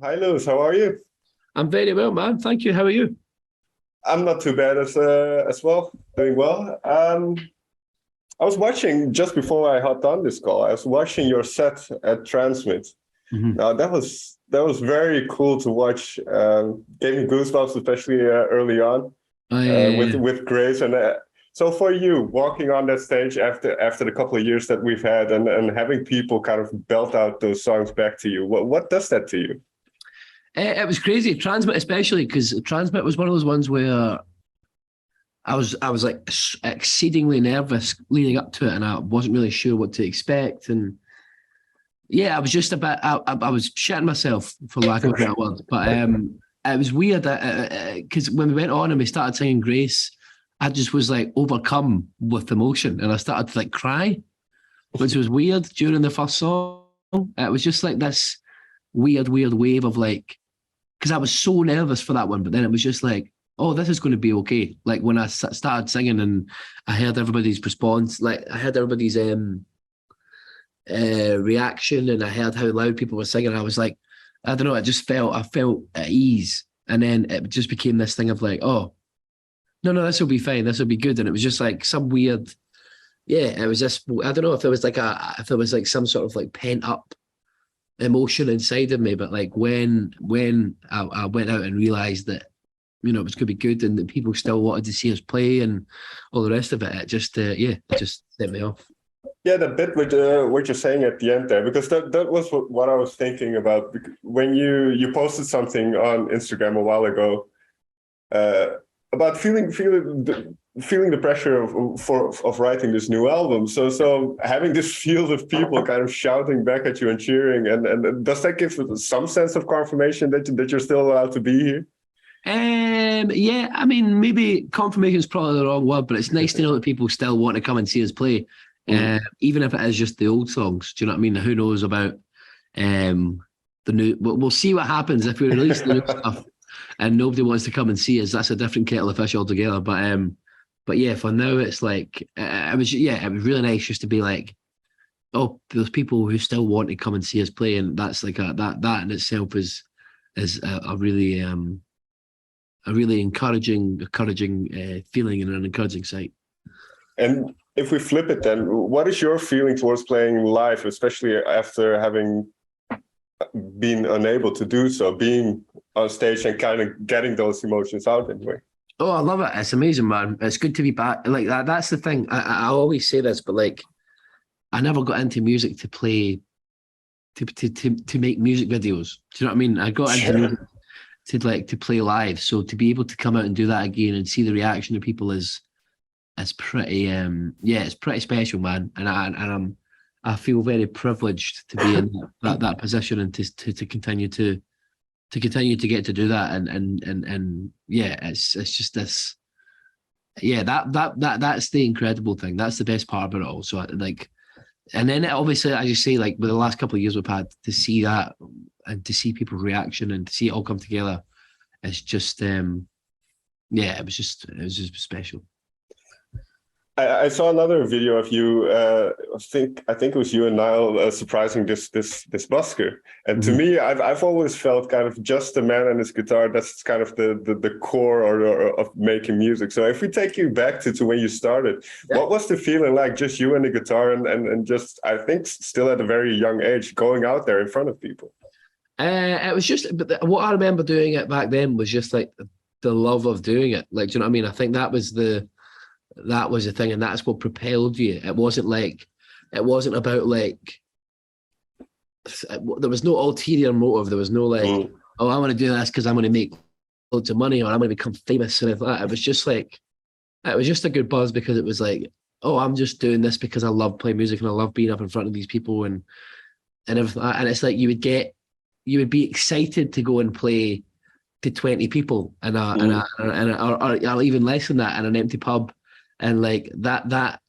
Hi, Lewis. How are you? I'm very well, man. Thank you. How are you? I'm not too bad as well. Doing well. I was watching just before I hopped on this call. I was watching your set at Transmit. Hmm. Now that was very cool to watch. Gave me goosebumps, especially early on with I with Grace. And so for you, walking on that stage after the couple of years that we've had, and having people kind of belt out those songs back to you, what does that to you? it was crazy. Transmit, especially because Transmit was one of those ones where I was like exceedingly nervous leading up to it, and I wasn't really sure what to expect. And yeah, I was just about I was shitting myself for lack of a better word. But it was weird because when we went on and we started singing Grace, I just was like overcome with emotion, and I started to like cry, which was weird during the first song. It was just like this weird wave of like, because I was so nervous for that one, but then it was just like, oh, this is going to be okay. Like when I started singing and I heard everybody's response, like I heard everybody's reaction, and I heard how loud people were singing. I was like, I don't know, I felt at ease, and then it just became this thing of like, oh, no, this will be fine, this will be good, and it was just like some weird, yeah, it was just, I don't know if there was like some sort of like pent up emotion inside of me. But like when I went out and realized that it was going to be good and that people still wanted to see us play and all the rest of it, it just it just set me off. Yeah, the bit with what you're saying at the end there, because that was what I was thinking about when you posted something on Instagram a while ago uh, about feeling the pressure of writing this new album. So having this field of people kind of shouting back at you and cheering, and does that give some sense of confirmation that you're still allowed to be here? Yeah, I mean, maybe confirmation is probably the wrong word, but it's nice to know that people still want to come and see us play, Mm. even if it is just the old songs. Do you know what I mean? Who knows about the new? We'll see what happens if we release the new stuff and nobody wants to come and see us. That's a different kettle of fish altogether. But yeah, for now it's like it was really nice just to be like, oh, there's people who still want to come and see us play, and that's like that in itself is a really encouraging feeling and an encouraging sight. And if we flip it, then what is your feeling towards playing live, especially after having been unable to do so, being on stage and kind of getting those emotions out anyway? Oh, I love it. It's amazing, man. It's good to be back. Like that. That's the thing. I always say this, but like I never got into music to play to make music videos. Do you know what I mean? I got into Sure. music to play live. So to be able to come out and do that again and see the reaction of people is pretty yeah, it's pretty special, man. I feel very privileged to be in that position and to continue to get to do that. And yeah, it's just this, yeah, that's the incredible thing. That's the best part about it all. So like, and then obviously, as you say, like with the last couple of years we've had, to see that and to see people's reaction and to see it all come together, it's just yeah, it was just special. I saw another video of you. I think it was you and Niall surprising this busker. And to Mhm. me, I've always felt kind of just a man and his guitar. That's kind of the core or of making music. So if we take you back to when you started, Yeah. what was the feeling like? Just you and the guitar, and just I think still at a very young age, going out there in front of people. It was just, but what I remember doing it back then was just like the love of doing it. Like, do you know what I mean? I think that was the thing, and that's what propelled you. It wasn't about like there was no ulterior motive. There was no like, Mm. oh, I want to do this because I'm going to make loads of money or I'm going to become famous and that. It was just like it was just a good buzz because it was like, oh, I'm just doing this because I love playing music and I love being up in front of these people and everything. And it's like you would be excited to go and play to 20 people Mm. or even less than that in an empty pub, and like that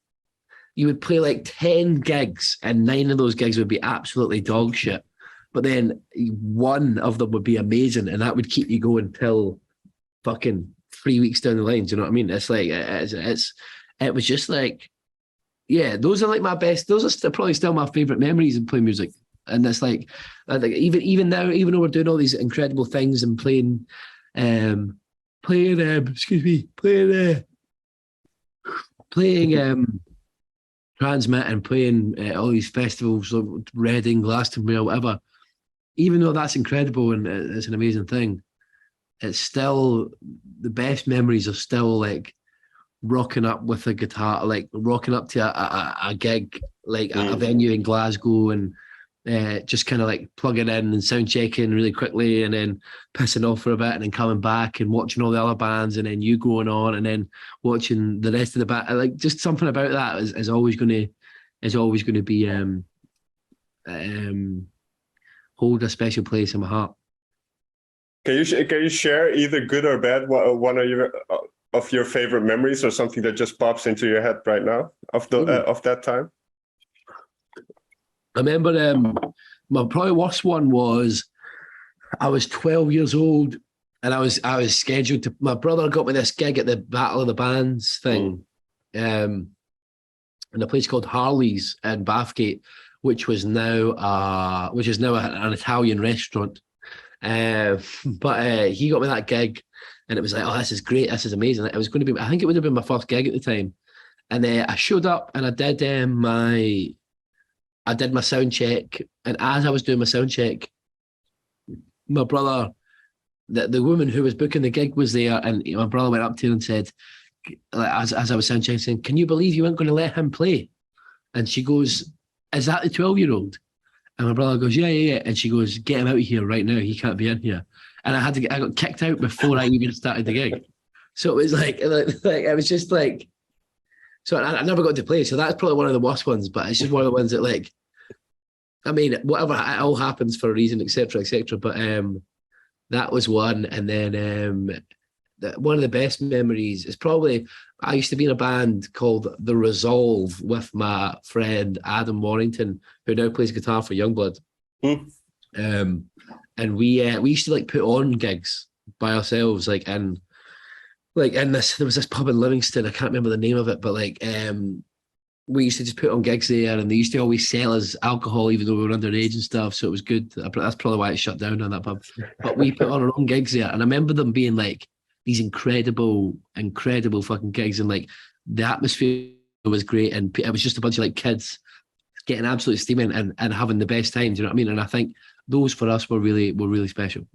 you would play like 10 gigs and 9 of those gigs would be absolutely dog shit, but then one of them would be amazing and that would keep you going till fucking 3 weeks down the line. Do you know what I mean? It's like it was just like, yeah, those are like my best, those are probably still my favorite memories in playing music. And it's like even now, even though we're doing all these incredible things and playing Transmit and playing all these festivals, like Reading, Glastonbury, whatever. Even though that's incredible and it's an amazing thing, it's still the best memories are still like rocking up with a guitar, like rocking up to a gig, like a venue in Glasgow, and just kind of like plugging in and sound checking really quickly, and then pissing off for a bit, and then coming back and watching all the other bands, and then you going on, and then watching the rest of the band. Like just something about that is always going to be hold a special place in my heart. Can you share either good or bad one of your favorite memories, or something that just pops into your head right now of that time? I remember my probably worst one was I was 12 years old, and I was scheduled to. My brother got me this gig at the Battle of the Bands thing, in a place called Harley's in Bathgate, which is now an Italian restaurant. But he got me that gig, and it was like, oh, this is great, this is amazing. It was going to be, I think it would have been my first gig at the time, and I showed up and I did my sound check, and as I was doing my sound check, my brother, the woman who was booking the gig was there, and my brother went up to her and said, as I was sound checking, saying, "Can you believe you weren't going to let him play?" And she goes, "Is that the 12-year-old?" And my brother goes, yeah. And she goes, "Get him out of here right now. He can't be in here." And I got kicked out before I even started the gig. So it was like it was just like, so I never got to play. So that's probably one of the worst ones, but it's just one of the ones that, like, I mean, whatever, it all happens for a reason, etc., etc. But that was one. And then one of the best memories is probably, I used to be in a band called The Resolve with my friend Adam Warrington, who now plays guitar for Youngblood. And we used to like put on gigs by ourselves, there was this pub in Livingston, I can't remember the name of it, but we used to just put on gigs there, and they used to always sell us alcohol even though we were underage and stuff, so it was good. That's probably why it shut down on that pub. But we put on our own gigs there, and I remember them being like these incredible fucking gigs, and like the atmosphere was great, and it was just a bunch of like kids getting absolutely steaming and having the best time. Do you know what I mean? And I think those for us were really special.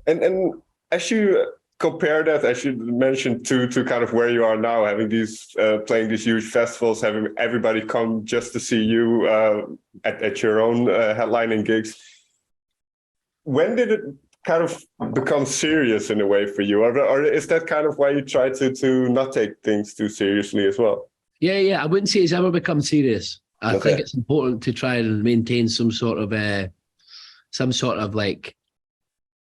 And as you compare that, as you mentioned, to kind of where you are now, having these playing these huge festivals, having everybody come just to see you at your own headlining gigs, when did it kind of become serious in a way for you, or is that kind of why you try to not take things too seriously as well? Yeah, I wouldn't say it's ever become serious. I think it's important to try and maintain some sort of like,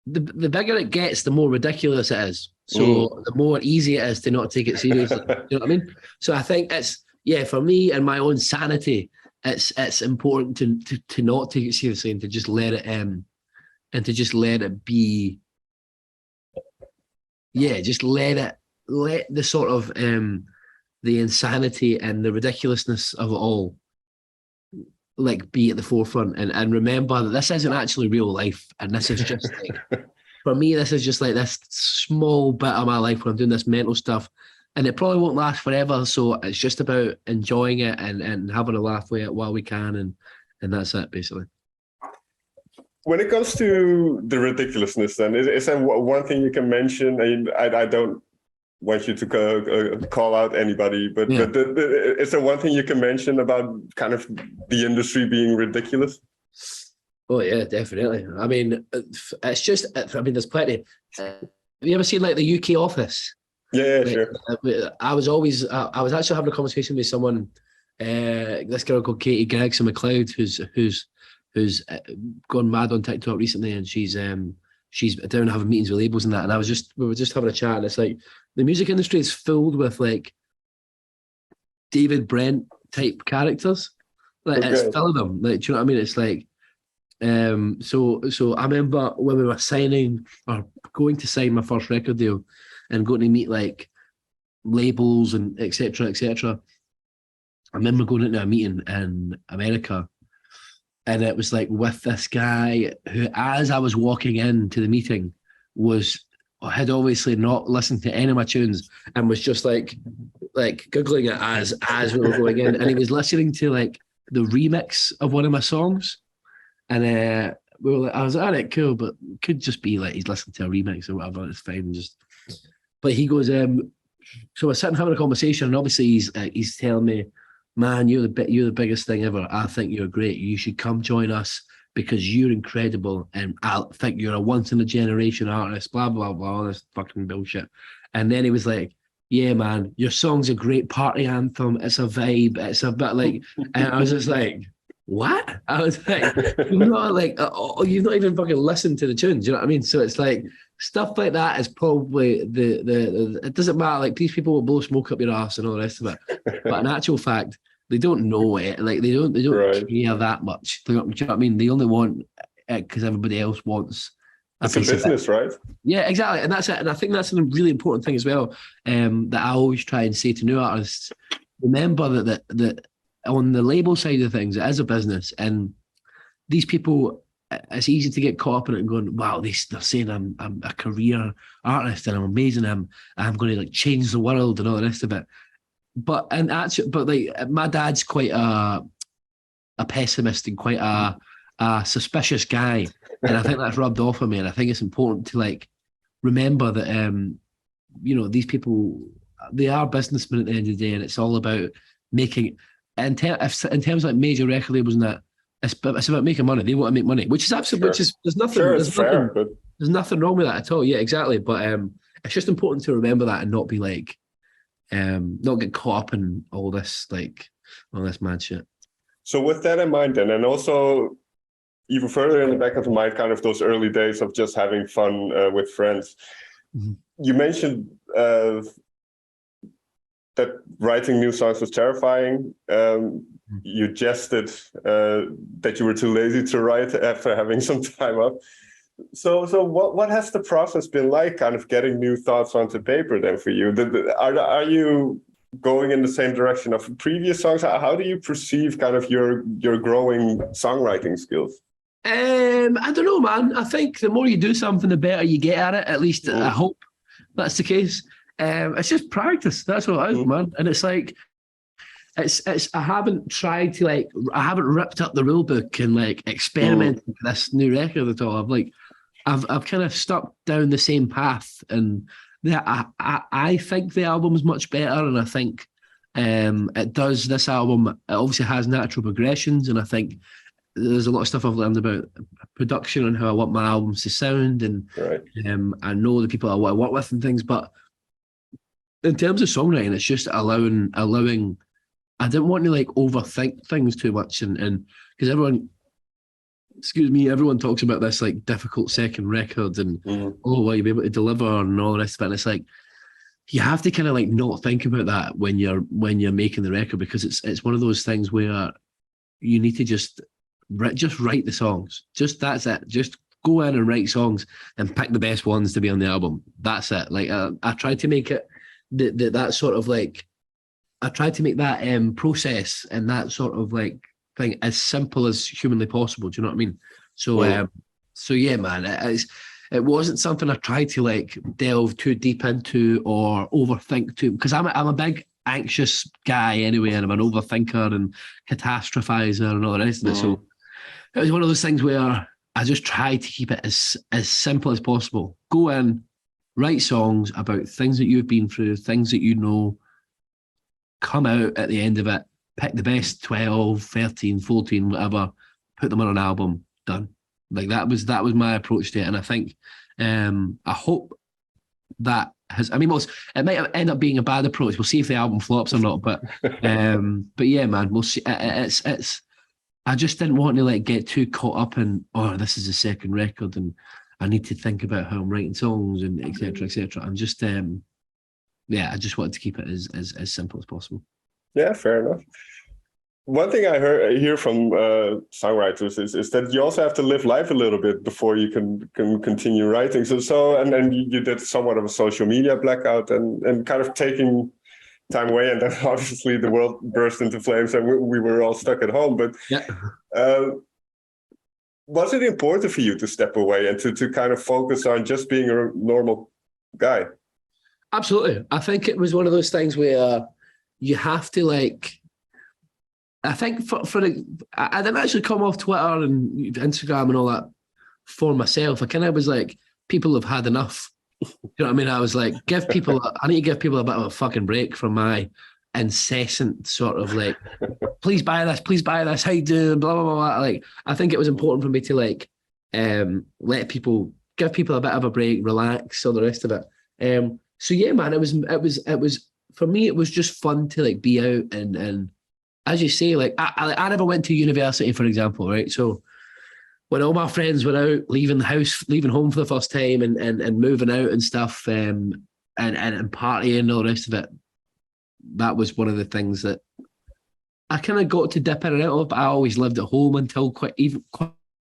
the bigger it gets, the more ridiculous it is. So the more easy it is to not take it seriously. You know what I mean? So I think it's, for me and my own sanity, it's important to not take it seriously, and to just let it be. Yeah, just let the sort of the insanity and the ridiculousness of it all, like, be at the forefront, and remember that this isn't actually real life, and this is just like, for me, this is just like this small bit of my life where I'm doing this mental stuff, and it probably won't last forever, so it's just about enjoying it and having a laugh with it while we can, and that's it, basically. When it comes to the ridiculousness, then, is there one thing you can mention? I mean, I don't want you to call out anybody, but is there one thing you can mention about kind of the industry being ridiculous? Oh yeah, definitely. I mean, it's just, I mean, there's plenty. Have you ever seen like the UK Office? Yeah, sure. I was actually having a conversation with someone, this girl called Katie Gregson McLeod, who's gone mad on TikTok recently, and she's down having meetings with labels and that. And we were just having a chat, and it's like, the music industry is filled with like David Brent type characters. Like, it's full of them. Like, do you know what I mean? It's like, so I remember when we were signing, or going to sign my first record deal, and going to meet like labels and etc. I remember going into a meeting in America, and it was like with this guy who, as I was walking into the meeting, had obviously not listened to any of my tunes and was just like googling it as we were going in, and he was listening to like the remix of one of my songs, and we were like, I was like, all right, cool, but it could just be like he's listening to a remix or whatever. It's fine, but he goes, so we're sitting having a conversation, and obviously he's telling me, man, you're the biggest thing ever. I think you're great. You should come join us because you're incredible, and I think you're a once in a generation artist. Blah blah blah, all this fucking bullshit. And then he was like, yeah, man, your song's a great party anthem. It's a vibe. It's a bit like, and I was just like, what? I was like, you've not even fucking listened to the tunes. You know what I mean? So it's like stuff like that is probably the it doesn't matter. Like these people will blow smoke up your ass and all the rest of it, but in actual fact, they don't know it. Like they don't Right. care that much. Do you know what I mean? They only want it because everybody else wants. It's a business, right? Yeah, exactly, and that's it. And I think that's a really important thing as well. That I always try and say to new artists: remember that on the label side of things, it is a business, and these people, it's easy to get caught up in it and going, "Wow, they're saying I'm a career artist and I'm amazing. I'm going to like change the world and all the rest of it." But like my dad's quite a pessimist and quite a suspicious guy, and I think that's rubbed off on me. And I think it's important to like remember that these people, they are businessmen at the end of the day, and it's all about making. In terms of like major record labels and that, it's about making money. They want to make money, which is absolutely, there's nothing. There's nothing wrong with that at all. Yeah, exactly. But it's just important to remember that and not be like, not get caught up in all this mad shit. So with that in mind, then, and also even further in the back of the mind, kind of those early days of just having fun with friends. Mm-hmm. You mentioned that writing new songs was terrifying. You jested that you were too lazy to write after having some time up. So what has the process been like, kind of getting new thoughts onto paper then for you? Are you going in the same direction of previous songs? How do you perceive kind of your growing songwriting skills? I don't know, man. I think the more you do something, the better you get at it. At least I hope that's the case. It's just practice. That's what it is, man. And it's like, I haven't tried to I haven't ripped up the rule book and like experimented with this new record at all. I've kind of stuck down the same path, and I think the album's much better, and I think it does. This album, it obviously has natural progressions, and I think there's a lot of stuff I've learned about production and how I want my albums to sound, and I know the people I want to work with and things. But in terms of songwriting, it's just allowing. I didn't want to like overthink things too much, and because everyone talks about this like difficult second record and will you be able to deliver and all the rest of it. And it's like you have to kind of like not think about that when you're making the record, because it's one of those things where you need to just write the songs. Just that's it. Just go in and write songs and pick the best ones to be on the album. That's it. Like I tried to make it that sort of like. I tried to make that process and that sort of like thing as simple as humanly possible. Do you know what I mean? So, so yeah, man, it wasn't something I tried to like delve too deep into or overthink too, because I'm a big anxious guy anyway, and I'm an overthinker and catastrophizer and all the rest of it. So it was one of those things where I just tried to keep it as simple as possible. Go in, write songs about things that you've been through, things that you know. Come out at the end of it, pick the best 12, 13, 14, whatever, put them on an album, done. Like that was my approach to it. And I think, I hope that has, I mean, it might end up being a bad approach. We'll see if the album flops or not, but yeah, man, we'll see. It's, I just didn't want to like get too caught up in, this is a second record and I need to think about how I'm writing songs and et cetera, et cetera. I'm just, I just wanted to keep it as simple as possible. Yeah, fair enough. One thing I hear from songwriters is that you also have to live life a little bit before you can continue writing. So and then you did somewhat of a social media blackout and kind of taking time away, and then obviously the world burst into flames and we were all stuck at home. But was it important for you to step away and to kind of focus on just being a normal guy? Absolutely. I think it was one of those things where you have to like, I think I didn't actually come off Twitter and Instagram and all that for myself. I kind of was like, people have had enough. You know what I mean? I was like, I need to give people a bit of a fucking break from my incessant sort of like, please buy this, how you doing, blah, blah, blah, blah. Like, I think it was important for me to like give people a bit of a break, relax, all the rest of it. So yeah, man, it was for me, it was just fun to like be out and as you say, like I never went to university, for example, right? So when all my friends were out, leaving home for the first time and moving out and stuff, and partying and all the rest of it, that was one of the things that I kind of got to dip in and out of, but I always lived at home until quite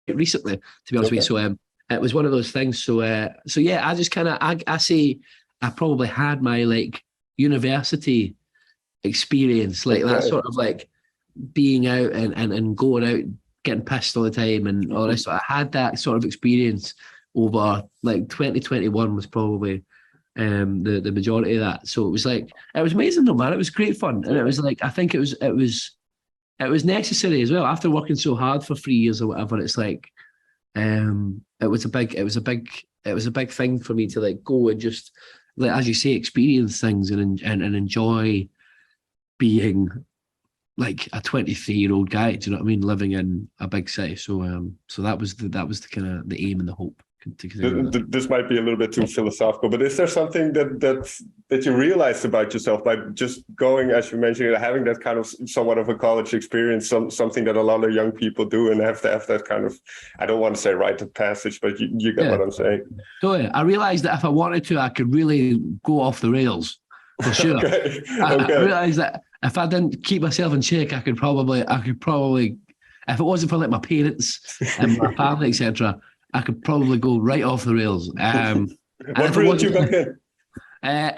recently, to be honest with you. So it was one of those things. So yeah, I just kind of, I say I probably had my like university experience, like that sort of like being out and going out, getting pissed all the time and all this. So I had that sort of experience over like 2021 was probably the majority of that. So it was amazing though, man. It was great fun. And it was like, I think it was necessary as well. After working so hard for 3 years or whatever, it's like it was a big thing for me to like go and just, like, as you say, experience things and enjoy being like a 23-year-old guy. Do you know what I mean? Living in a big city. So so that was the kind of the aim and the hope. This might be a little bit too philosophical, but is there something that you realized about yourself by just going, as you mentioned, having that kind of somewhat of a college experience, something that a lot of young people do and have to have that kind of, I don't want to say rite of passage, but you get what I'm saying. So yeah, I realized that if I wanted to, I could really go off the rails for sure. Okay. I realized that if I didn't keep myself in check, I could probably, if it wasn't for like my parents and my family, etc., I could probably go right off the rails. What reeled you back in?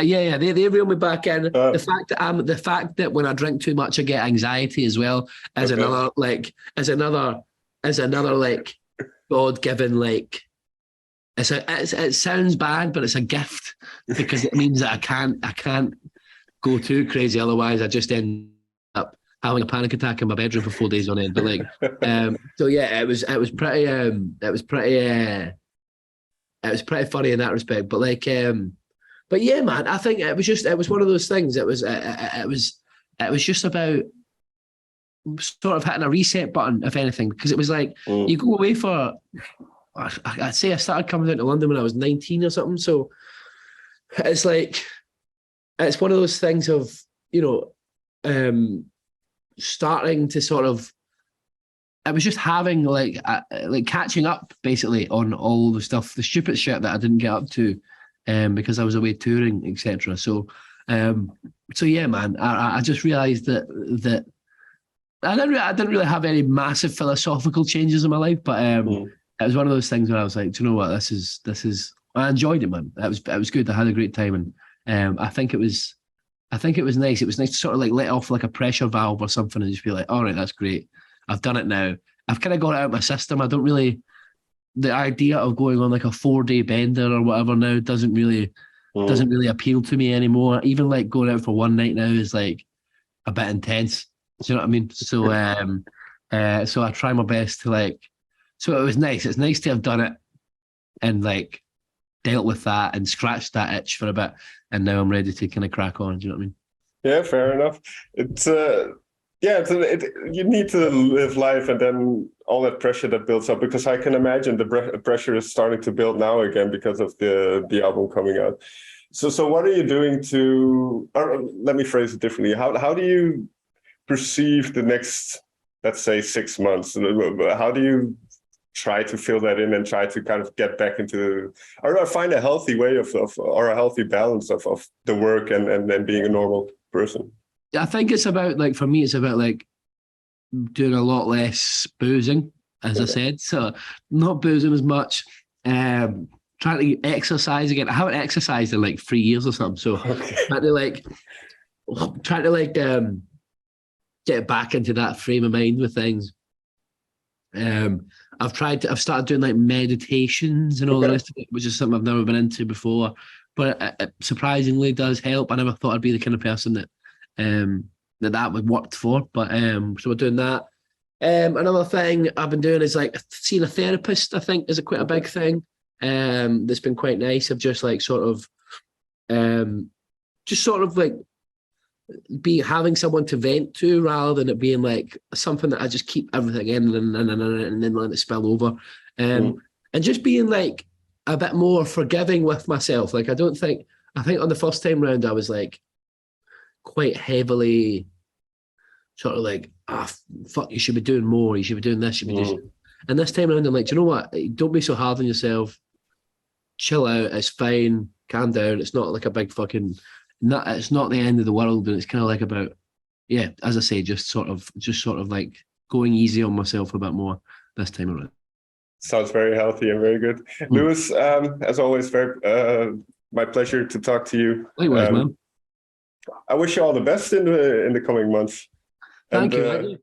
Yeah, they reel me back in. The fact that when I drink too much, I get anxiety as well as another God-given like. It sounds bad, but it's a gift because it means that I can't go too crazy. Otherwise, I just end up having a panic attack in my bedroom for 4 days on end. But like, so yeah, it was pretty funny in that respect. But like, but yeah, man, I think it was one of those things. It was just about sort of hitting a reset button, if anything, because it was like you go away for. I'd say I started coming down to London when I was 19 or something. So it's like it's one of those things of, you know, starting to sort of, I was just having like catching up basically on all the stuff, the stupid shit that I didn't get up to because I was away touring, etc. So yeah, man, I just realized that I didn't really have any massive philosophical changes in my life, but it was one of those things where I was like, do you know what, this is I enjoyed it, man. It was good. I had a great time, and I think it was nice. It was nice to sort of like let off like a pressure valve or something and just be like, all right, that's great. I've done it now. I've kind of got it out of my system. I don't really, the idea of going on like a 4-day bender or whatever now doesn't really appeal to me anymore. Even like going out for one night now is like a bit intense. Do you know what I mean? So so I try my best to like, so it was nice. It's nice to have done it and like dealt with that and scratched that itch for a bit. And now I'm ready to kind of crack on. Do you know what I mean? Yeah, fair enough. It's you need to live life, and then all that pressure that builds up, because I can imagine the pressure is starting to build now again because of the album coming out. So what are you doing to, or let me phrase it differently. How do you perceive the next, let's say, 6 months? How do you try to fill that in and try to kind of get back into, or find a healthy way of or a healthy balance of the work and then being a normal person? I think it's about like, for me, it's about like doing a lot less boozing, as I said. So not boozing as much, trying to exercise again. I haven't exercised in like 3 years or something. So trying to like get back into that frame of mind with things. I've started doing like meditations and all the rest of it, which is something I've never been into before. But it surprisingly does help. I never thought I'd be the kind of person that would work for. But so we're doing that. Another thing I've been doing is like seeing a therapist. I think is quite a big thing. That's been quite nice. I've just like sort of like be having someone to vent to rather than it being like something that I just keep everything in and then let it spill over. And just being like a bit more forgiving with myself. Like I think on the first time round I was like quite heavily sort of like, fuck, you should be doing more, you should be doing this, you should be doing. And this time around I'm like, do you know what? Don't be so hard on yourself. Chill out, it's fine, calm down. It's not like a big fucking it's not the end of the world, and it's kind of like about, yeah, as I say, just sort of like going easy on myself a bit more this time around. Sounds very healthy and very good. Lewis, as always, very my pleasure to talk to you. Likewise, man. I wish you all the best in the coming months. Thank you.